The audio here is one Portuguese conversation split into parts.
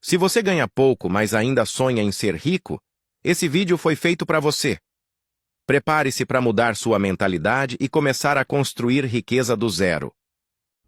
Se você ganha pouco, mas ainda sonha em ser rico, esse vídeo foi feito para você. Prepare-se para mudar sua mentalidade e começar a construir riqueza do zero.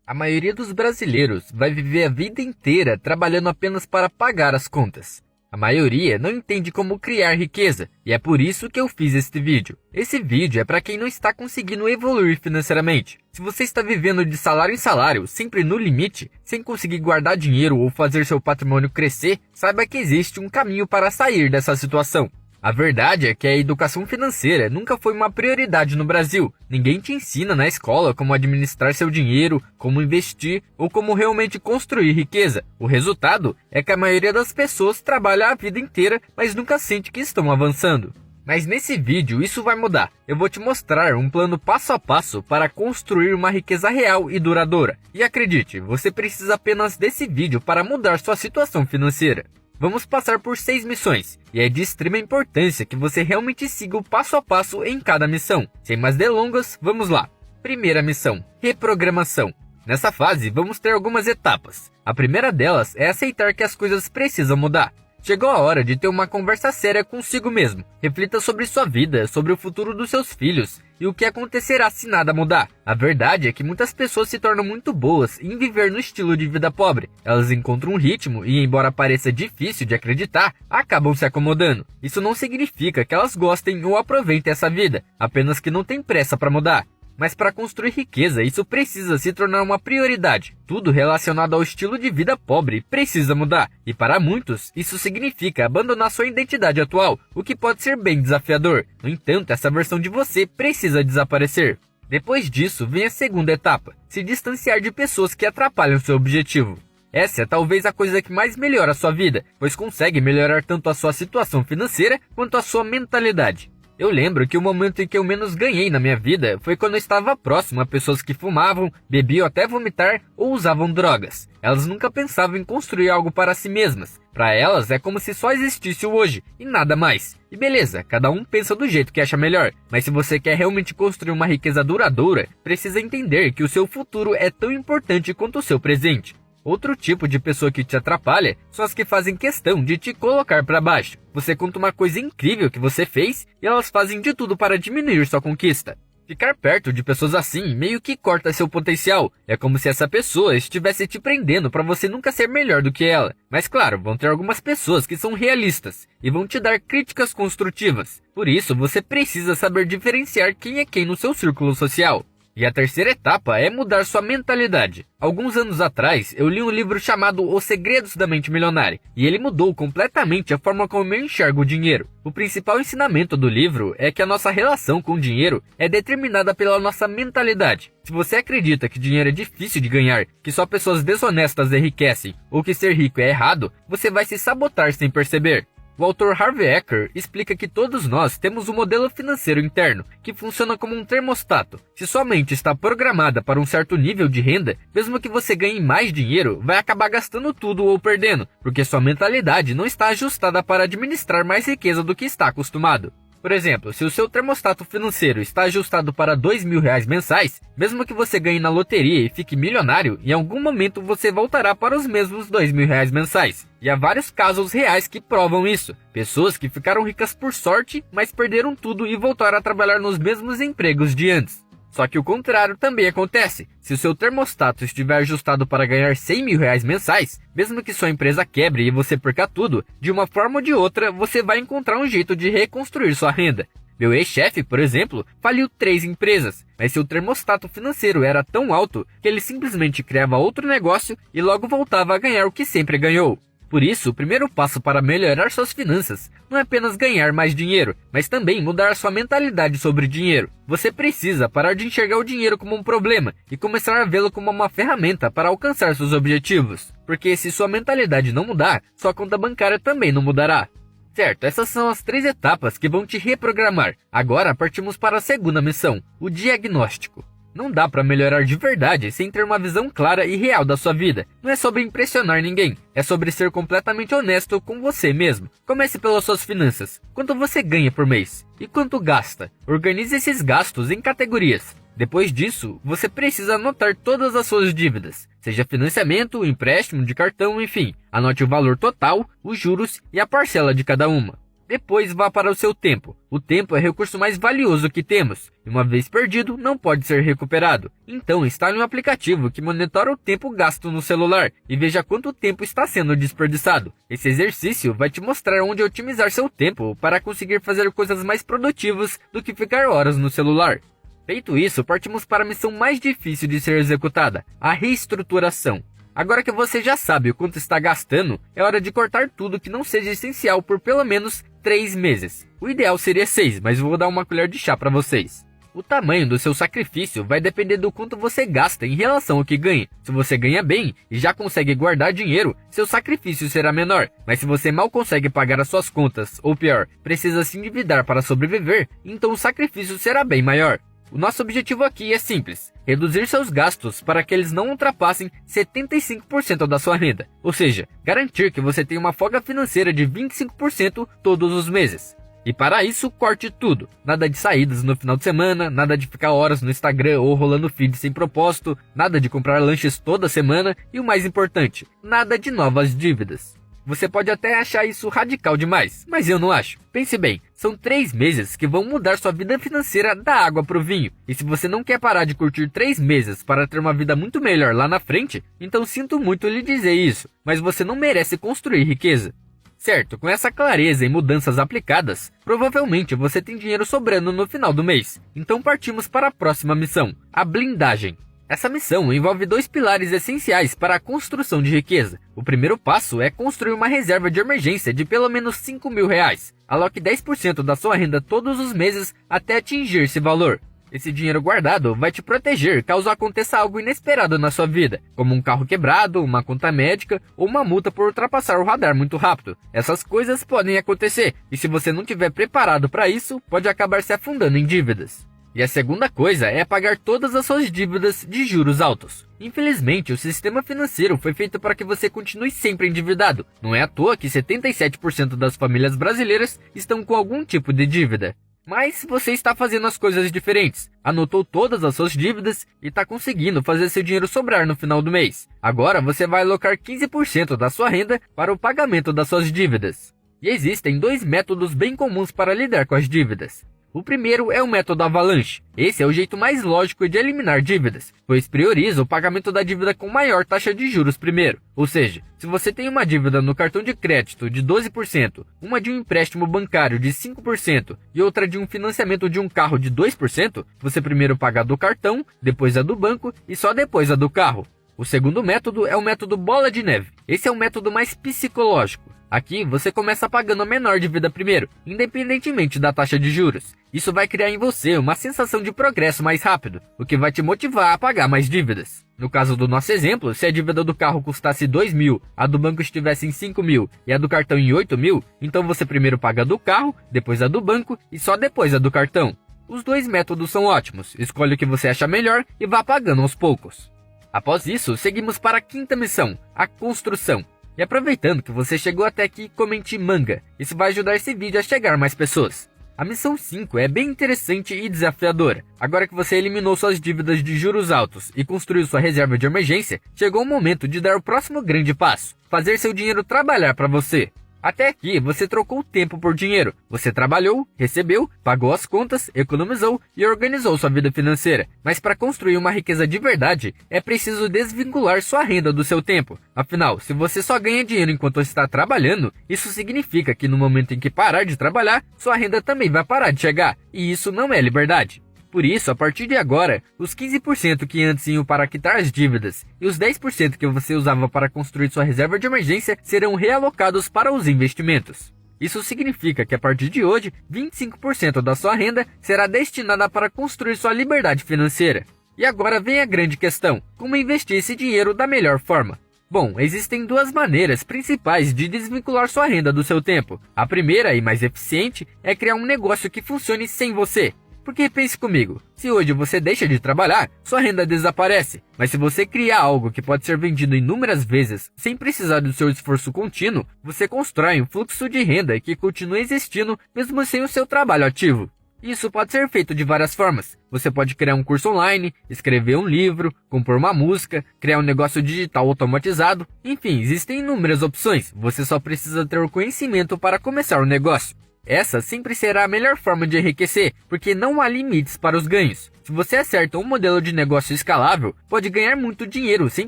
A maioria dos brasileiros vai viver a vida inteira trabalhando apenas para pagar as contas. A maioria não entende como criar riqueza, e é por isso que eu fiz este vídeo. Esse vídeo é para quem não está conseguindo evoluir financeiramente. Se você está vivendo de salário em salário, sempre no limite, sem conseguir guardar dinheiro ou fazer seu patrimônio crescer, saiba que existe um caminho para sair dessa situação. A verdade é que a educação financeira nunca foi uma prioridade no Brasil. Ninguém te ensina na escola como administrar seu dinheiro, como investir ou como realmente construir riqueza. O resultado é que a maioria das pessoas trabalha a vida inteira, mas nunca sente que estão avançando. Mas nesse vídeo isso vai mudar. Eu vou te mostrar um plano passo a passo para construir uma riqueza real e duradoura. E acredite, você precisa apenas desse vídeo para mudar sua situação financeira. Vamos passar por 6 missões, e é de extrema importância que você realmente siga o passo a passo em cada missão. Sem mais delongas, vamos lá. Primeira missão: reprogramação. Nessa fase, vamos ter algumas etapas. A primeira delas é aceitar que as coisas precisam mudar. Chegou a hora de ter uma conversa séria consigo mesmo. Reflita sobre sua vida, sobre o futuro dos seus filhos e o que acontecerá se nada mudar. A verdade é que muitas pessoas se tornam muito boas em viver no estilo de vida pobre. Elas encontram um ritmo e, embora pareça difícil de acreditar, acabam se acomodando. Isso não significa que elas gostem ou aproveitem essa vida, apenas que não têm pressa para mudar. Mas para construir riqueza, isso precisa se tornar uma prioridade. Tudo relacionado ao estilo de vida pobre precisa mudar. E para muitos, isso significa abandonar sua identidade atual, o que pode ser bem desafiador. No entanto, essa versão de você precisa desaparecer. Depois disso, vem a segunda etapa: se distanciar de pessoas que atrapalham seu objetivo. Essa é talvez a coisa que mais melhora a sua vida, pois consegue melhorar tanto a sua situação financeira quanto a sua mentalidade. Eu lembro que o momento em que eu menos ganhei na minha vida foi quando eu estava próximo a pessoas que fumavam, bebiam até vomitar ou usavam drogas. Elas nunca pensavam em construir algo para si mesmas. Para elas é como se só existisse o hoje e nada mais. E beleza, cada um pensa do jeito que acha melhor. Mas se você quer realmente construir uma riqueza duradoura, precisa entender que o seu futuro é tão importante quanto o seu presente. Outro tipo de pessoa que te atrapalha são as que fazem questão de te colocar para baixo. Você conta uma coisa incrível que você fez e elas fazem de tudo para diminuir sua conquista. Ficar perto de pessoas assim meio que corta seu potencial. É como se essa pessoa estivesse te prendendo para você nunca ser melhor do que ela. Mas claro, vão ter algumas pessoas que são realistas e vão te dar críticas construtivas. Por isso, você precisa saber diferenciar quem é quem no seu círculo social. E a terceira etapa é mudar sua mentalidade. Alguns anos atrás, eu li um livro chamado Os Segredos da Mente Milionária, e ele mudou completamente a forma como eu enxergo o dinheiro. O principal ensinamento do livro é que a nossa relação com o dinheiro é determinada pela nossa mentalidade. Se você acredita que dinheiro é difícil de ganhar, que só pessoas desonestas enriquecem, ou que ser rico é errado, você vai se sabotar sem perceber. O autor Harvey Eker explica que todos nós temos um modelo financeiro interno, que funciona como um termostato. Se sua mente está programada para um certo nível de renda, mesmo que você ganhe mais dinheiro, vai acabar gastando tudo ou perdendo, porque sua mentalidade não está ajustada para administrar mais riqueza do que está acostumado. Por exemplo, se o seu termostato financeiro está ajustado para R$2.000 mensais, mesmo que você ganhe na loteria e fique milionário, em algum momento você voltará para os mesmos R$2.000 mensais. E há vários casos reais que provam isso. Pessoas que ficaram ricas por sorte, mas perderam tudo e voltaram a trabalhar nos mesmos empregos de antes. Só que o contrário também acontece. Se o seu termostato estiver ajustado para ganhar R$100.000 mensais, mesmo que sua empresa quebre e você perca tudo, de uma forma ou de outra, você vai encontrar um jeito de reconstruir sua renda. Meu ex-chefe, por exemplo, faliu 3 empresas, mas seu termostato financeiro era tão alto que ele simplesmente criava outro negócio e logo voltava a ganhar o que sempre ganhou. Por isso, o primeiro passo para melhorar suas finanças não é apenas ganhar mais dinheiro, mas também mudar sua mentalidade sobre dinheiro. Você precisa parar de enxergar o dinheiro como um problema e começar a vê-lo como uma ferramenta para alcançar seus objetivos. Porque se sua mentalidade não mudar, sua conta bancária também não mudará. Certo, essas são as 3 etapas que vão te reprogramar. Agora partimos para a segunda missão, o diagnóstico. Não dá para melhorar de verdade sem ter uma visão clara e real da sua vida. Não é sobre impressionar ninguém, é sobre ser completamente honesto com você mesmo. Comece pelas suas finanças. Quanto você ganha por mês? E quanto gasta? Organize esses gastos em categorias. Depois disso, você precisa anotar todas as suas dívidas, seja financiamento, empréstimo de cartão, enfim. Anote o valor total, os juros e a parcela de cada uma. Depois vá para o seu tempo. O tempo é o recurso mais valioso que temos, e uma vez perdido, não pode ser recuperado. Então instale um aplicativo que monitora o tempo gasto no celular e veja quanto tempo está sendo desperdiçado. Esse exercício vai te mostrar onde otimizar seu tempo para conseguir fazer coisas mais produtivas do que ficar horas no celular. Feito isso, partimos para a missão mais difícil de ser executada, a reestruturação. Agora que você já sabe o quanto está gastando, é hora de cortar tudo que não seja essencial por pelo menos 3 meses. O ideal seria 6, mas vou dar uma colher de chá para vocês. O tamanho do seu sacrifício vai depender do quanto você gasta em relação ao que ganha. Se você ganha bem e já consegue guardar dinheiro, seu sacrifício será menor. Mas se você mal consegue pagar as suas contas, ou pior, precisa se endividar para sobreviver, então o sacrifício será bem maior. O nosso objetivo aqui é simples, reduzir seus gastos para que eles não ultrapassem 75% da sua renda, ou seja, garantir que você tenha uma folga financeira de 25% todos os meses. E para isso, corte tudo, nada de saídas no final de semana, nada de ficar horas no Instagram ou rolando feed sem propósito, nada de comprar lanches toda semana e o mais importante, nada de novas dívidas. Você pode até achar isso radical demais, mas eu não acho. Pense bem, são 3 meses que vão mudar sua vida financeira da água pro vinho. E se você não quer parar de curtir 3 meses para ter uma vida muito melhor lá na frente, então sinto muito lhe dizer isso, mas você não merece construir riqueza. Certo, com essa clareza e mudanças aplicadas, provavelmente você tem dinheiro sobrando no final do mês. Então partimos para a próxima missão, a blindagem. Essa missão envolve 2 pilares essenciais para a construção de riqueza. O primeiro passo é construir uma reserva de emergência de pelo menos R$5.000. Aloque 10% da sua renda todos os meses até atingir esse valor. Esse dinheiro guardado vai te proteger caso aconteça algo inesperado na sua vida, como um carro quebrado, uma conta médica ou uma multa por ultrapassar o radar muito rápido. Essas coisas podem acontecer e se você não estiver preparado para isso, pode acabar se afundando em dívidas. E a segunda coisa é pagar todas as suas dívidas de juros altos. Infelizmente, o sistema financeiro foi feito para que você continue sempre endividado. Não é à toa que 77% das famílias brasileiras estão com algum tipo de dívida. Mas você está fazendo as coisas diferentes. Anotou todas as suas dívidas e está conseguindo fazer seu dinheiro sobrar no final do mês. Agora você vai alocar 15% da sua renda para o pagamento das suas dívidas. E existem 2 métodos bem comuns para lidar com as dívidas. O primeiro é o método Avalanche. Esse é o jeito mais lógico de eliminar dívidas, pois prioriza o pagamento da dívida com maior taxa de juros primeiro. Ou seja, se você tem uma dívida no cartão de crédito de 12%, uma de um empréstimo bancário de 5% e outra de um financiamento de um carro de 2%, você primeiro paga a do cartão, depois a do banco e só depois a do carro. O segundo método é o método Bola de Neve. Esse é o método mais psicológico. Aqui você começa pagando a menor dívida primeiro, independentemente da taxa de juros. Isso vai criar em você uma sensação de progresso mais rápido, o que vai te motivar a pagar mais dívidas. No caso do nosso exemplo, se a dívida do carro custasse 2.000, a do banco estivesse em 5.000 e a do cartão em 8.000, então você primeiro paga a do carro, depois a do banco e só depois a do cartão. Os 2 métodos são ótimos, escolhe o que você acha melhor e vá pagando aos poucos. Após isso, seguimos para a 5ª missão, a construção. E aproveitando que você chegou até aqui, comente manga. Isso vai ajudar esse vídeo a chegar a mais pessoas. A missão 5 é bem interessante e desafiadora. Agora que você eliminou suas dívidas de juros altos e construiu sua reserva de emergência, chegou o momento de dar o próximo grande passo, fazer seu dinheiro trabalhar para você. Até aqui, você trocou o tempo por dinheiro. Você trabalhou, recebeu, pagou as contas, economizou e organizou sua vida financeira. Mas para construir uma riqueza de verdade, é preciso desvincular sua renda do seu tempo. Afinal, se você só ganha dinheiro enquanto está trabalhando, isso significa que no momento em que parar de trabalhar, sua renda também vai parar de chegar. E isso não é liberdade. Por isso, a partir de agora, os 15% que antes iam para quitar as dívidas e os 10% que você usava para construir sua reserva de emergência serão realocados para os investimentos. Isso significa que a partir de hoje, 25% da sua renda será destinada para construir sua liberdade financeira. E agora vem a grande questão: como investir esse dinheiro da melhor forma? Bom, existem 2 maneiras principais de desvincular sua renda do seu tempo. A primeira e mais eficiente é criar um negócio que funcione sem você. Porque pense comigo, se hoje você deixa de trabalhar, sua renda desaparece. Mas se você criar algo que pode ser vendido inúmeras vezes, sem precisar do seu esforço contínuo, você constrói um fluxo de renda que continua existindo mesmo sem o seu trabalho ativo. Isso pode ser feito de várias formas. Você pode criar um curso online, escrever um livro, compor uma música, criar um negócio digital automatizado. Enfim, existem inúmeras opções. Você só precisa ter o conhecimento para começar o negócio. Essa sempre será a melhor forma de enriquecer, porque não há limites para os ganhos. Se você acerta um modelo de negócio escalável, pode ganhar muito dinheiro sem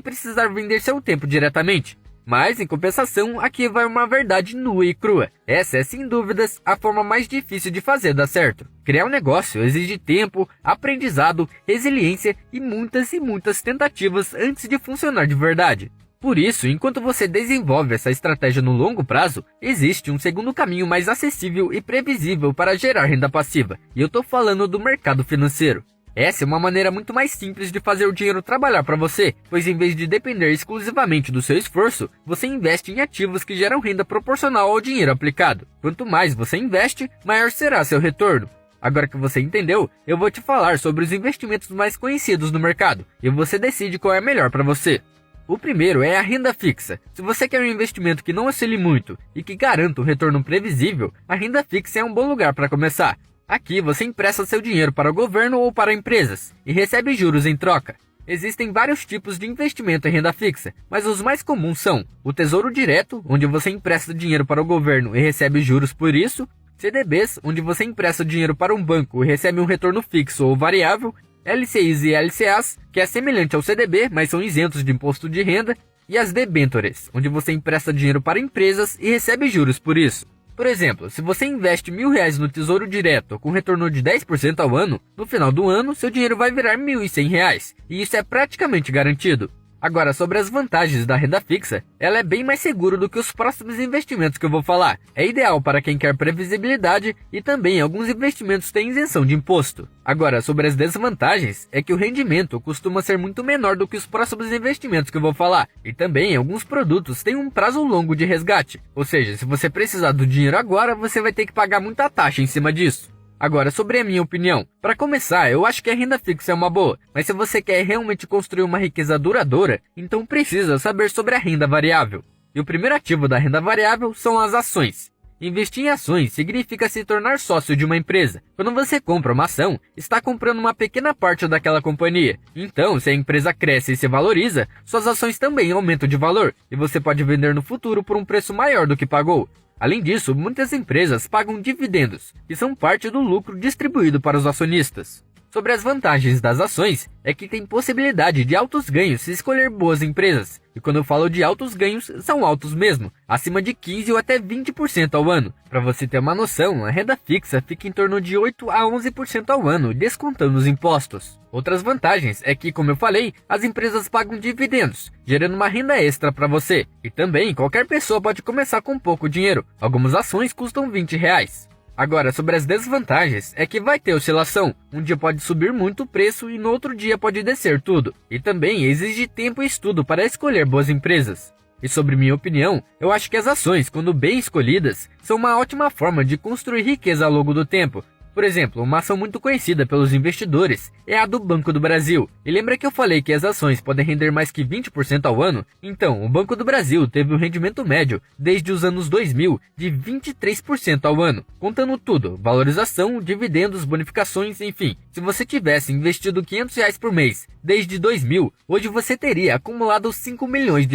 precisar vender seu tempo diretamente. Mas, em compensação, aqui vai uma verdade nua e crua. Essa é, sem dúvidas, a forma mais difícil de fazer dar certo. Criar um negócio exige tempo, aprendizado, resiliência e muitas tentativas antes de funcionar de verdade. Por isso, enquanto você desenvolve essa estratégia no longo prazo, existe um segundo caminho mais acessível e previsível para gerar renda passiva. E eu estou falando do mercado financeiro. Essa é uma maneira muito mais simples de fazer o dinheiro trabalhar para você, pois em vez de depender exclusivamente do seu esforço, você investe em ativos que geram renda proporcional ao dinheiro aplicado. Quanto mais você investe, maior será seu retorno. Agora que você entendeu, eu vou te falar sobre os investimentos mais conhecidos no mercado, e você decide qual é melhor para você. O primeiro é a renda fixa. Se você quer um investimento que não oscile muito e que garanta um retorno previsível, a renda fixa é um bom lugar para começar. Aqui você empresta seu dinheiro para o governo ou para empresas e recebe juros em troca. Existem vários tipos de investimento em renda fixa, mas os mais comuns são o Tesouro Direto, onde você empresta dinheiro para o governo e recebe juros por isso, CDBs, onde você empresta dinheiro para um banco e recebe um retorno fixo ou variável, LCIs e LCAs, que é semelhante ao CDB, mas são isentos de imposto de renda, e as debêntures, onde você empresta dinheiro para empresas e recebe juros por isso. Por exemplo, se você investe R$1.000 no Tesouro Direto com retorno de 10% ao ano, no final do ano seu dinheiro vai virar R$1.100, e isso é praticamente garantido. Agora, sobre as vantagens da renda fixa, ela é bem mais segura do que os próximos investimentos que eu vou falar. É ideal para quem quer previsibilidade e também alguns investimentos têm isenção de imposto. Agora, sobre as desvantagens, é que o rendimento costuma ser muito menor do que os próximos investimentos que eu vou falar. E também, alguns produtos têm um prazo longo de resgate. Ou seja, se você precisar do dinheiro agora, você vai ter que pagar muita taxa em cima disso. Agora, sobre a minha opinião. Para começar, eu acho que a renda fixa é uma boa, mas se você quer realmente construir uma riqueza duradoura, então precisa saber sobre a renda variável. E o primeiro ativo da renda variável são as ações. Investir em ações significa se tornar sócio de uma empresa. Quando você compra uma ação, está comprando uma pequena parte daquela companhia. Então, se a empresa cresce e se valoriza, suas ações também aumentam de valor, e você pode vender no futuro por um preço maior do que pagou. Além disso, muitas empresas pagam dividendos, que são parte do lucro distribuído para os acionistas. Sobre as vantagens das ações, é que tem possibilidade de altos ganhos se escolher boas empresas. E quando eu falo de altos ganhos, são altos mesmo, acima de 15% ou até 20% ao ano. Para você ter uma noção, a renda fixa fica em torno de 8% a 11% ao ano, descontando os impostos. Outras vantagens é que, como eu falei, as empresas pagam dividendos, gerando uma renda extra para você. E também, qualquer pessoa pode começar com pouco dinheiro. Algumas ações custam R$20. Agora, sobre as desvantagens, é que vai ter oscilação. Um dia pode subir muito o preço e no outro dia pode descer tudo. E também exige tempo e estudo para escolher boas empresas. E sobre minha opinião, eu acho que as ações, quando bem escolhidas, são uma ótima forma de construir riqueza ao longo do tempo. Por exemplo, uma ação muito conhecida pelos investidores é a do Banco do Brasil. E lembra que eu falei que as ações podem render mais que 20% ao ano? Então, o Banco do Brasil teve um rendimento médio desde os anos 2000 de 23% ao ano, contando tudo, valorização, dividendos, bonificações, enfim. Se você tivesse investido R$500 por mês desde 2000, hoje você teria acumulado R$5 milhões.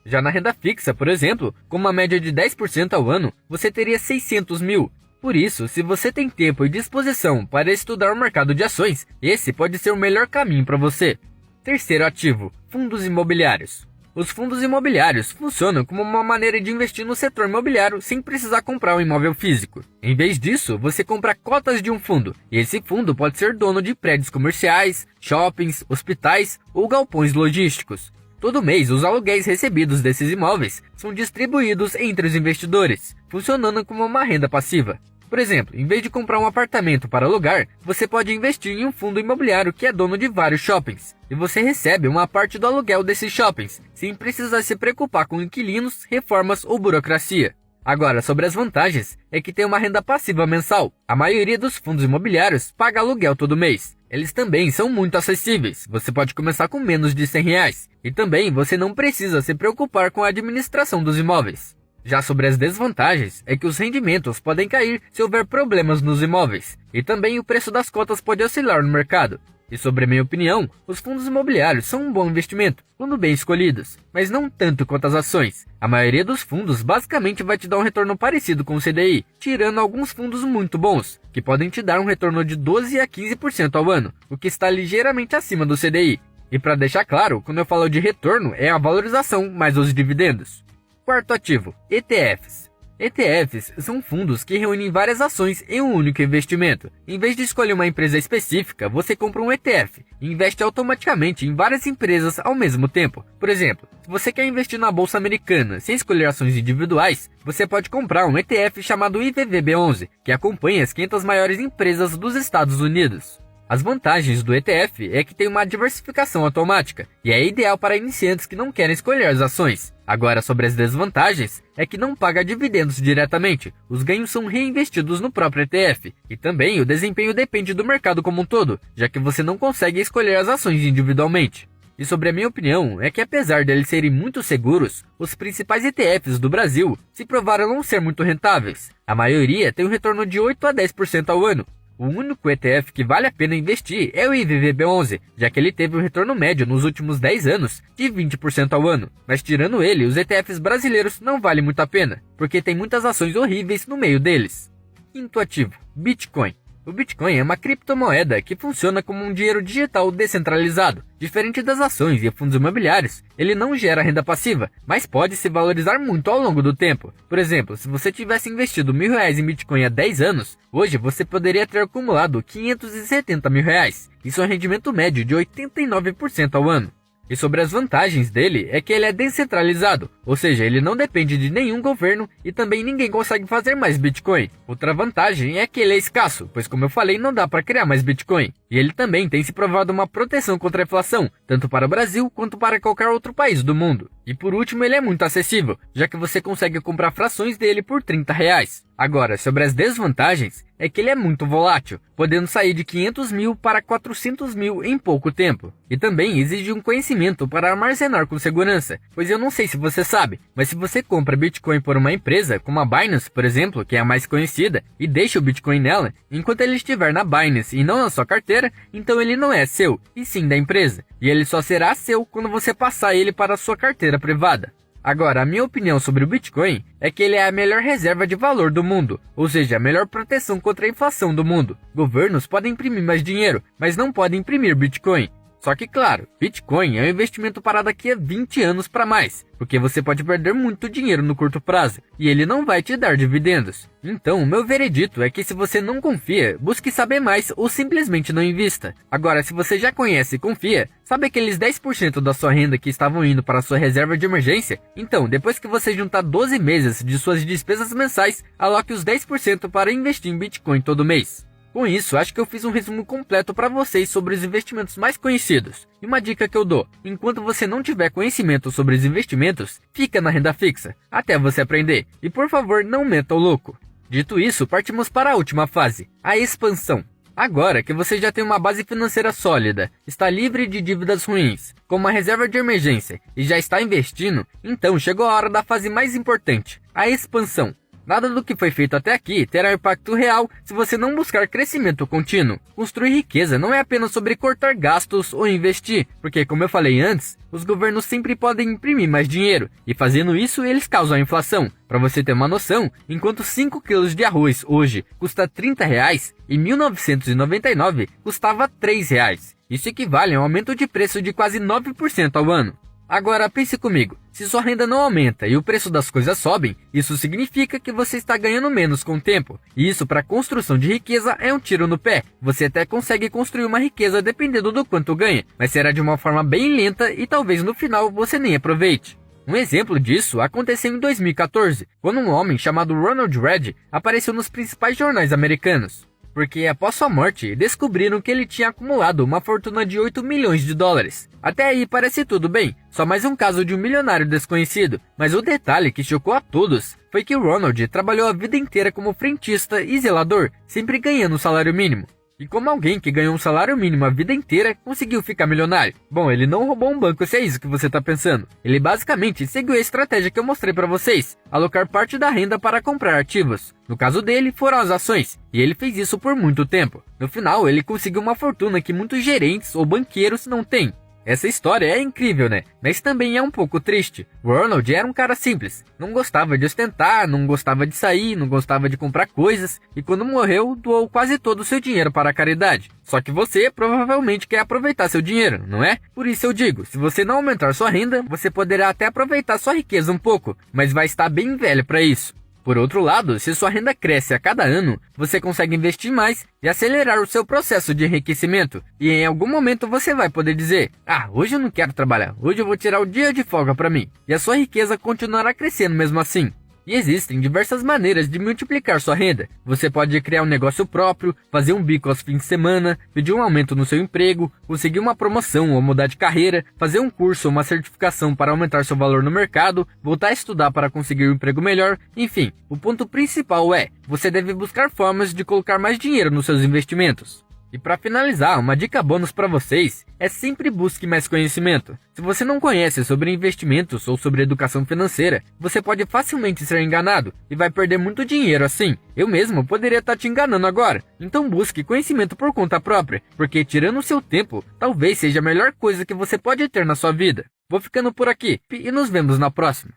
Já na renda fixa, por exemplo, com uma média de 10% ao ano, você teria 600 mil. Por isso, se você tem tempo e disposição para estudar o mercado de ações, esse pode ser o melhor caminho para você. Terceiro ativo, fundos imobiliários. Os fundos imobiliários funcionam como uma maneira de investir no setor imobiliário sem precisar comprar um imóvel físico. Em vez disso, você compra cotas de um fundo, e esse fundo pode ser dono de prédios comerciais, shoppings, hospitais ou galpões logísticos. Todo mês, os aluguéis recebidos desses imóveis são distribuídos entre os investidores, funcionando como uma renda passiva. Por exemplo, em vez de comprar um apartamento para alugar, você pode investir em um fundo imobiliário que é dono de vários shoppings, e você recebe uma parte do aluguel desses shoppings, sem precisar se preocupar com inquilinos, reformas ou burocracia. Agora, sobre as vantagens, é que tem uma renda passiva mensal. A maioria dos fundos imobiliários paga aluguel todo mês. Eles também são muito acessíveis, você pode começar com menos de R$100. E também você não precisa se preocupar com a administração dos imóveis. Já sobre as desvantagens, é que os rendimentos podem cair se houver problemas nos imóveis, e também o preço das cotas pode oscilar no mercado. E sobre a minha opinião, os fundos imobiliários são um bom investimento, quando bem escolhidos, mas não tanto quanto as ações. A maioria dos fundos basicamente vai te dar um retorno parecido com o CDI, tirando alguns fundos muito bons, que podem te dar um retorno de 12 a 15% ao ano, o que está ligeiramente acima do CDI. E para deixar claro, quando eu falo de retorno, é a valorização mais os dividendos. Quarto ativo, ETFs. ETFs são fundos que reúnem várias ações em um único investimento. Em vez de escolher uma empresa específica, você compra um ETF e investe automaticamente em várias empresas ao mesmo tempo. Por exemplo, se você quer investir na bolsa americana sem escolher ações individuais, você pode comprar um ETF chamado IVVB11, que acompanha as 500 maiores empresas dos Estados Unidos. As vantagens do ETF é que tem uma diversificação automática e é ideal para iniciantes que não querem escolher as ações. Agora, sobre as desvantagens, é que não paga dividendos diretamente, os ganhos são reinvestidos no próprio ETF, e também o desempenho depende do mercado como um todo, já que você não consegue escolher as ações individualmente. E sobre a minha opinião, é que apesar deles serem muito seguros, os principais ETFs do Brasil se provaram não ser muito rentáveis. A maioria tem um retorno de 8 a 10% ao ano. O único ETF que vale a pena investir é o IVVB11, já que ele teve um retorno médio nos últimos 10 anos de 20% ao ano. Mas tirando ele, os ETFs brasileiros não valem muito a pena, porque tem muitas ações horríveis no meio deles. Quinto ativo, Bitcoin. O Bitcoin é uma criptomoeda que funciona como um dinheiro digital descentralizado. Diferente das ações e fundos imobiliários, ele não gera renda passiva, mas pode se valorizar muito ao longo do tempo. Por exemplo, se você tivesse investido R$1.000 em Bitcoin há 10 anos, hoje você poderia ter acumulado R$570.000. Isso é um rendimento médio de 89% ao ano. E sobre as vantagens dele é que ele é descentralizado, ou seja, ele não depende de nenhum governo e também ninguém consegue fazer mais Bitcoin. Outra vantagem é que ele é escasso, pois como eu falei, não dá para criar mais Bitcoin. E ele também tem se provado uma proteção contra a inflação, tanto para o Brasil quanto para qualquer outro país do mundo. E por último, ele é muito acessível, já que você consegue comprar frações dele por R$30. Agora, sobre as desvantagens, é que ele é muito volátil, podendo sair de 500 mil para 400 mil em pouco tempo. E também exige um conhecimento para armazenar com segurança, pois eu não sei se você sabe, mas se você compra Bitcoin por uma empresa, como a Binance, por exemplo, que é a mais conhecida, e deixa o Bitcoin nela, enquanto ele estiver na Binance e não na sua carteira, então ele não é seu, e sim da empresa. E ele só será seu quando você passar ele para a sua carteira privada. Agora, a minha opinião sobre o Bitcoin é que ele é a melhor reserva de valor do mundo, ou seja, a melhor proteção contra a inflação do mundo. Governos podem imprimir mais dinheiro, mas não podem imprimir Bitcoin. Só que, claro, Bitcoin é um investimento para daqui a 20 anos para mais, porque você pode perder muito dinheiro no curto prazo, e ele não vai te dar dividendos. Então, o meu veredito é que se você não confia, busque saber mais ou simplesmente não invista. Agora, se você já conhece e confia, sabe aqueles 10% da sua renda que estavam indo para a sua reserva de emergência? Então, depois que você juntar 12 meses de suas despesas mensais, aloque os 10% para investir em Bitcoin todo mês. Com isso, acho que eu fiz um resumo completo para vocês sobre os investimentos mais conhecidos. E uma dica que eu dou, enquanto você não tiver conhecimento sobre os investimentos, fica na renda fixa, até você aprender. E por favor, não meta o louco. Dito isso, partimos para a última fase, a expansão. Agora que você já tem uma base financeira sólida, está livre de dívidas ruins, com uma reserva de emergência e já está investindo, então chegou a hora da fase mais importante, a expansão. Nada do que foi feito até aqui terá impacto real se você não buscar crescimento contínuo. Construir riqueza não é apenas sobre cortar gastos ou investir, porque como eu falei antes, os governos sempre podem imprimir mais dinheiro, e fazendo isso eles causam a inflação. Para você ter uma noção, enquanto 5 kg de arroz hoje custa R$30, em 1999 custava R$3. Isso equivale a um aumento de preço de quase 9% ao ano. Agora pense comigo, se sua renda não aumenta e o preço das coisas sobem, isso significa que você está ganhando menos com o tempo. E isso para a construção de riqueza é um tiro no pé. Você até consegue construir uma riqueza dependendo do quanto ganha, mas será de uma forma bem lenta e talvez no final você nem aproveite. Um exemplo disso aconteceu em 2014, quando um homem chamado Ronald Reagan apareceu nos principais jornais americanos. Porque após sua morte, descobriram que ele tinha acumulado uma fortuna de 8 milhões de dólares. Até aí parece tudo bem, só mais um caso de um milionário desconhecido. Mas o detalhe que chocou a todos foi que Ronald trabalhou a vida inteira como frentista e zelador, sempre ganhando um salário mínimo. E como alguém que ganhou um salário mínimo a vida inteira conseguiu ficar milionário? Bom, ele não roubou um banco, se é isso que você está pensando. Ele basicamente seguiu a estratégia que eu mostrei para vocês, alocar parte da renda para comprar ativos. No caso dele, foram as ações, e ele fez isso por muito tempo. No final, ele conseguiu uma fortuna que muitos gerentes ou banqueiros não têm. Essa história é incrível, né? Mas também é um pouco triste. O Ronald era um cara simples. Não gostava de ostentar, não gostava de sair, não gostava de comprar coisas. E quando morreu, doou quase todo o seu dinheiro para a caridade. Só que você provavelmente quer aproveitar seu dinheiro, não é? Por isso eu digo, se você não aumentar sua renda, você poderá até aproveitar sua riqueza um pouco. Mas vai estar bem velho para isso. Por outro lado, se sua renda cresce a cada ano, você consegue investir mais e acelerar o seu processo de enriquecimento. E em algum momento você vai poder dizer, hoje eu não quero trabalhar, hoje eu vou tirar o dia de folga para mim. E a sua riqueza continuará crescendo mesmo assim. E existem diversas maneiras de multiplicar sua renda. Você pode criar um negócio próprio, fazer um bico aos fins de semana, pedir um aumento no seu emprego, conseguir uma promoção ou mudar de carreira, fazer um curso ou uma certificação para aumentar seu valor no mercado, voltar a estudar para conseguir um emprego melhor, enfim. O ponto principal é, você deve buscar formas de colocar mais dinheiro nos seus investimentos. E para finalizar, uma dica bônus para vocês é sempre busque mais conhecimento. Se você não conhece sobre investimentos ou sobre educação financeira, você pode facilmente ser enganado e vai perder muito dinheiro assim. Eu mesmo poderia estar te enganando agora. Então busque conhecimento por conta própria, porque tirando o seu tempo, talvez seja a melhor coisa que você pode ter na sua vida. Vou ficando por aqui e nos vemos na próxima.